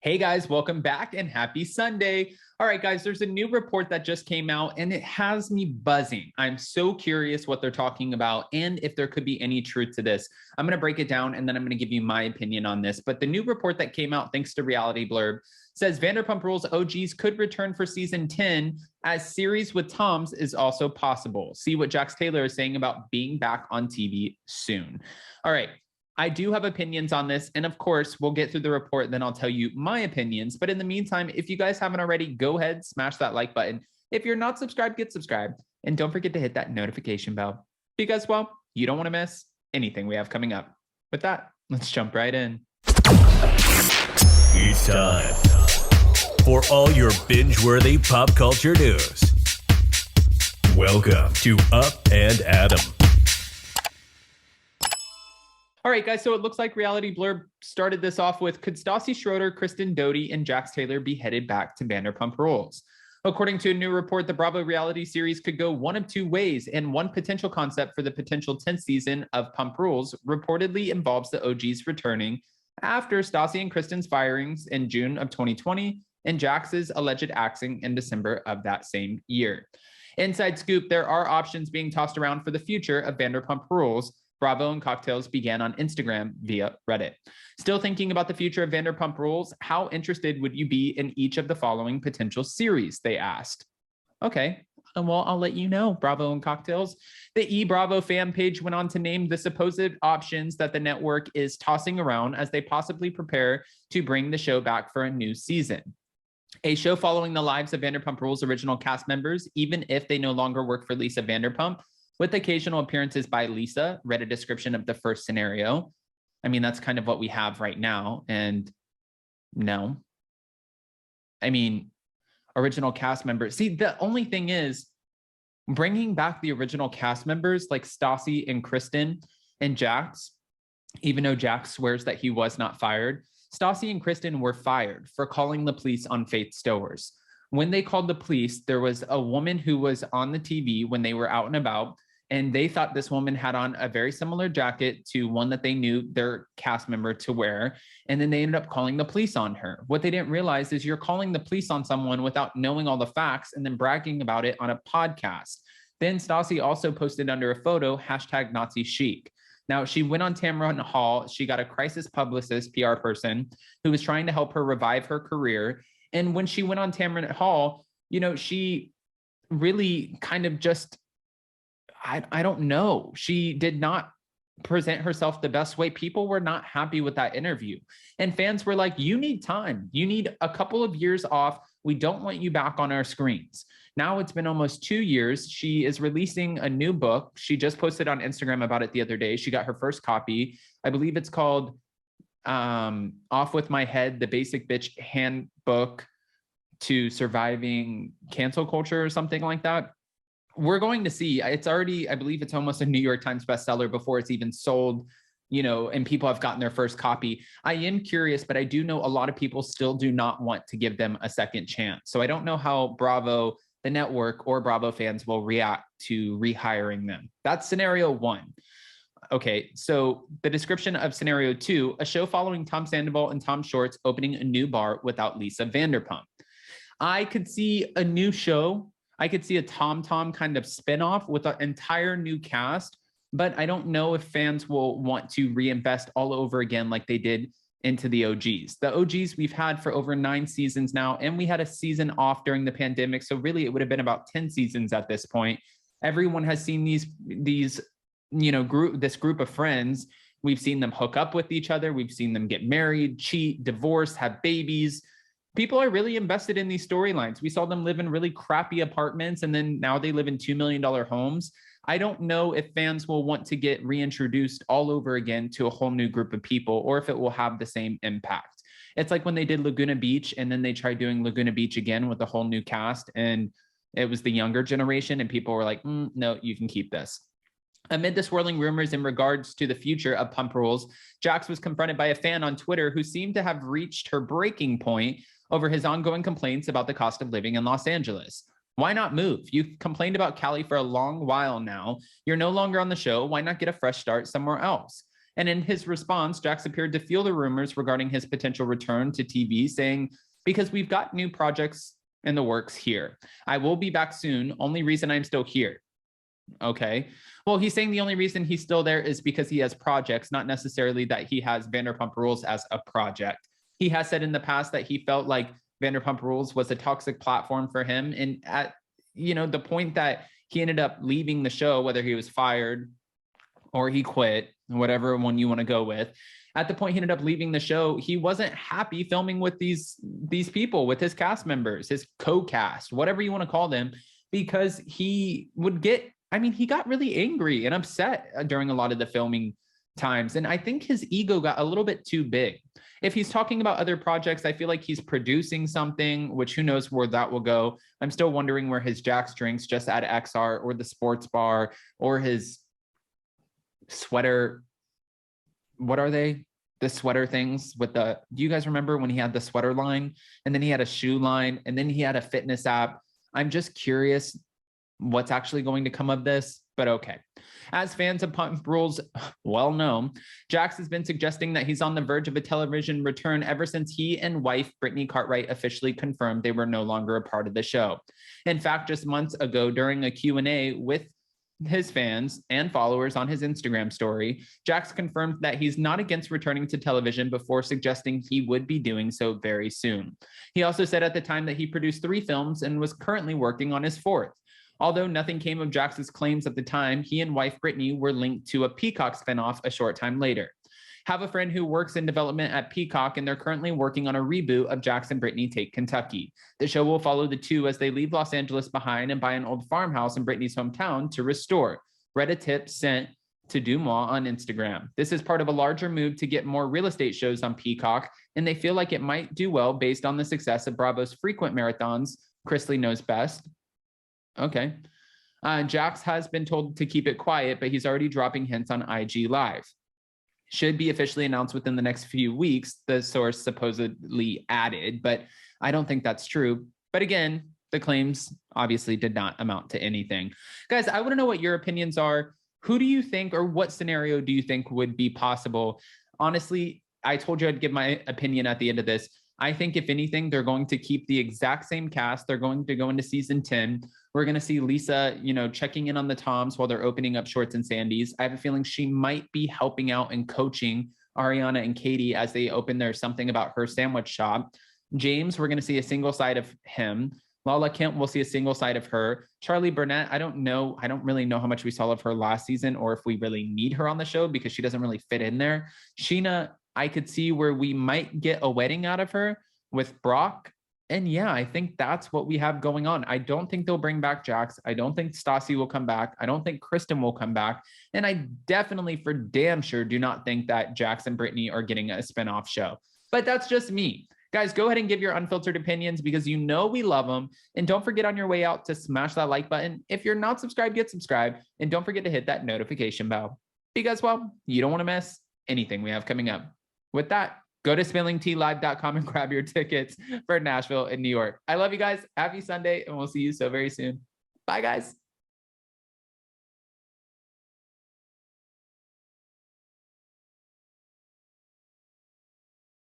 Hey guys, welcome back and happy Sunday. All right, guys, there's a new report that just came out and it has me buzzing. I'm so curious what they're talking about and if there could be any truth to this. I'm going to break it down and then I'm going to give you my opinion on this. But the new report that came out, thanks to Reality Blurb, says Vanderpump Rules OGs could return for season 10 as series with Toms is also possible. See what Jax Taylor is saying about being back on TV soon. All right. I do have opinions on this. And of course, we'll get through the report, then I'll tell you my opinions. But in the meantime, if you guys haven't already, go ahead, smash that like button. If you're not subscribed, get subscribed. And don't forget to hit that notification bell because, well, you don't want to miss anything we have coming up. With that, let's jump right in. It's time for all your binge-worthy pop culture news. Welcome to Up and Adam. All right, guys, so it looks like Reality Blurb started this off with, could Stassi, Schroeder, Kristen Doty, and Jaxs Taylor be headed back to Vanderpump Rules? According to a new report, the Bravo reality series could go one of two ways, and one potential concept for the potential 10th season of Pump Rules reportedly involves the OGs returning after Stassi and Kristen's firings in June of 2020 and Jax's alleged axing in December of that same year. Inside scoop, there are options being tossed around for the future of Vanderpump Rules. Bravo and Cocktails began on Instagram via Reddit. Still thinking about the future of Vanderpump Rules? How interested would you be in each of the following potential series? They asked. Okay, well, I'll let you know, Bravo and Cocktails. The Bravo fan page went on to name the supposed options that the network is tossing around as they possibly prepare to bring the show back for a new season. A show following the lives of Vanderpump Rules original cast members, even if they no longer work for Lisa Vanderpump, with occasional appearances by Lisa. Read a description of the first scenario. I mean, that's kind of what we have right now. And no. I mean, original cast members. See, the only thing is bringing back the original cast members like Stassi and Kristen and Jax, even though Jax swears that he was not fired. Stassi and Kristen were fired for calling the police on Faith Stowers. When they called the police, there was a woman who was on the TV when they were out and about, and they thought this woman had on a very similar jacket to one that they knew their cast member to wear. And then they ended up calling the police on her. What they didn't realize is you're calling the police on someone without knowing all the facts and then bragging about it on a podcast. Then Stassi also posted under a photo, hashtag Nazi chic. Now, she went on Tamron Hall. She got a crisis publicist, PR person, who was trying to help her revive her career. And when she went on Tamron Hall, you know, she really kind of just, I don't know. She did not present herself the best way. People were not happy with that interview. And fans were like, you need time. You need a couple of years off. We don't want you back on our screens. Now it's been almost 2 years. She is releasing a new book. She just posted on Instagram about it the other day. She got her first copy. I believe it's called Off With My Head, the Basic Bitch Handbook to Surviving Cancel Culture or something like that. We're going to see. It's already, I believe it's almost a New York Times bestseller before it's even sold, you know, and people have gotten their first copy. I am curious, but I do know a lot of people still do not want to give them a second chance. So I don't know how Bravo, the network, or Bravo fans will react to rehiring them. That's scenario one. Okay, so the description of scenario two, a show following Tom Sandoval and Tom Shorts opening a new bar without Lisa Vanderpump. I could see a new show. I could see a Tom kind of spinoff with an entire new cast, but I don't know if fans will want to reinvest all over again like they did into the OGs. The OGs we've had for over 9 seasons now, and we had a season off during the pandemic. So really it would have been about 10 seasons at this point. Everyone has seen these, you know, this group of friends. We've seen them hook up with each other. We've seen them get married, cheat, divorce, have babies. People are really invested in these storylines. We saw them live in really crappy apartments, and then now they live in $2 million homes. I don't know if fans will want to get reintroduced all over again to a whole new group of people, or if it will have the same impact. It's like when they did Laguna Beach, and then they tried doing Laguna Beach again with a whole new cast, and it was the younger generation, and people were like, no, you can keep this. Amid the swirling rumors in regards to the future of Pump Rules, Jax was confronted by a fan on Twitter who seemed to have reached her breaking point over his ongoing complaints about the cost of living in Los Angeles. Why not move? You've complained about Cali for a long while now. You're no longer on the show. Why not get a fresh start somewhere else? And in his response, Jaxs appeared to feel the rumors regarding his potential return to TV, saying, "Because we've got new projects in the works here. I will be back soon. Only reason I'm still here." Okay. Well, he's saying the only reason he's still there is because he has projects, not necessarily that he has Vanderpump Rules as a project. He has said in the past that he felt like Vanderpump Rules was a toxic platform for him. And at, the point that he ended up leaving the show, whether he was fired or he quit, whatever one you want to go with, at the point he ended up leaving the show, he wasn't happy filming with these people, with his cast members, his co-cast, whatever you want to call them, because he would get, he got really angry and upset during a lot of the filming times. And I think his ego got a little bit too big. If he's talking about other projects, I feel like he's producing something, which who knows where that will go. I'm still wondering where his Jaxs drinks just at XR or the sports bar or his sweater. What are they? The sweater things with do you guys remember when he had the sweater line and then he had a shoe line and then he had a fitness app? I'm just curious what's actually going to come of this, but okay. As fans of Pump Rules well know, Jaxs has been suggesting that he's on the verge of a television return ever since he and wife Brittany Cartwright officially confirmed they were no longer a part of the show. In fact, just months ago during a Q&A with his fans and followers on his Instagram story, Jaxs confirmed that he's not against returning to television before suggesting he would be doing so very soon. He also said at the time that he produced 3 films and was currently working on his 4th. Although nothing came of Jax's claims at the time, he and wife Brittany were linked to a Peacock spinoff a short time later. Have a friend who works in development at Peacock, and they're currently working on a reboot of Jaxs and Brittany Take Kentucky. The show will follow the two as they leave Los Angeles behind and buy an old farmhouse in Brittany's hometown to restore. Read a tip sent to Dumois on Instagram. This is part of a larger move to get more real estate shows on Peacock, and they feel like it might do well based on the success of Bravo's frequent marathons. Chrisley knows best. Okay. Jaxs has been told to keep it quiet, but he's already dropping hints on IG Live. Should be officially announced within the next few weeks, the source supposedly added, but I don't think that's true. But again, the claims obviously did not amount to anything. Guys, I want to know what your opinions are. Who do you think, or what scenario do you think would be possible? Honestly, I told you I'd give my opinion at the end of this. I think if anything, they're going to keep the exact same cast. They're going to go into season 10. We're going to see Lisa, checking in on the Toms while they're opening up Shorts and Sandy's. I have a feeling she might be helping out and coaching Ariana and Katie as they open their Something About Her sandwich shop. James, we're going to see a single side of him. Lala Kemp, we'll see a single side of her. Charlie Burnett, I don't really know how much we saw of her last season or if we really need her on the show because she doesn't really fit in there. Sheena, I could see where we might get a wedding out of her with Brock. And yeah, I think that's what we have going on. I don't think they'll bring back Jaxs. I don't think Stassi will come back. I don't think Kristen will come back. And I definitely for damn sure do not think that Jaxs and Brittany are getting a spinoff show. But that's just me. Guys, go ahead and give your unfiltered opinions because we love them. And don't forget on your way out to smash that like button. If you're not subscribed, get subscribed. And don't forget to hit that notification bell. Because, well, you don't want to miss anything we have coming up. With that, go to spillingtealive.com and grab your tickets for Nashville and New York. I love you guys. Happy Sunday, and we'll see you so very soon. Bye, guys.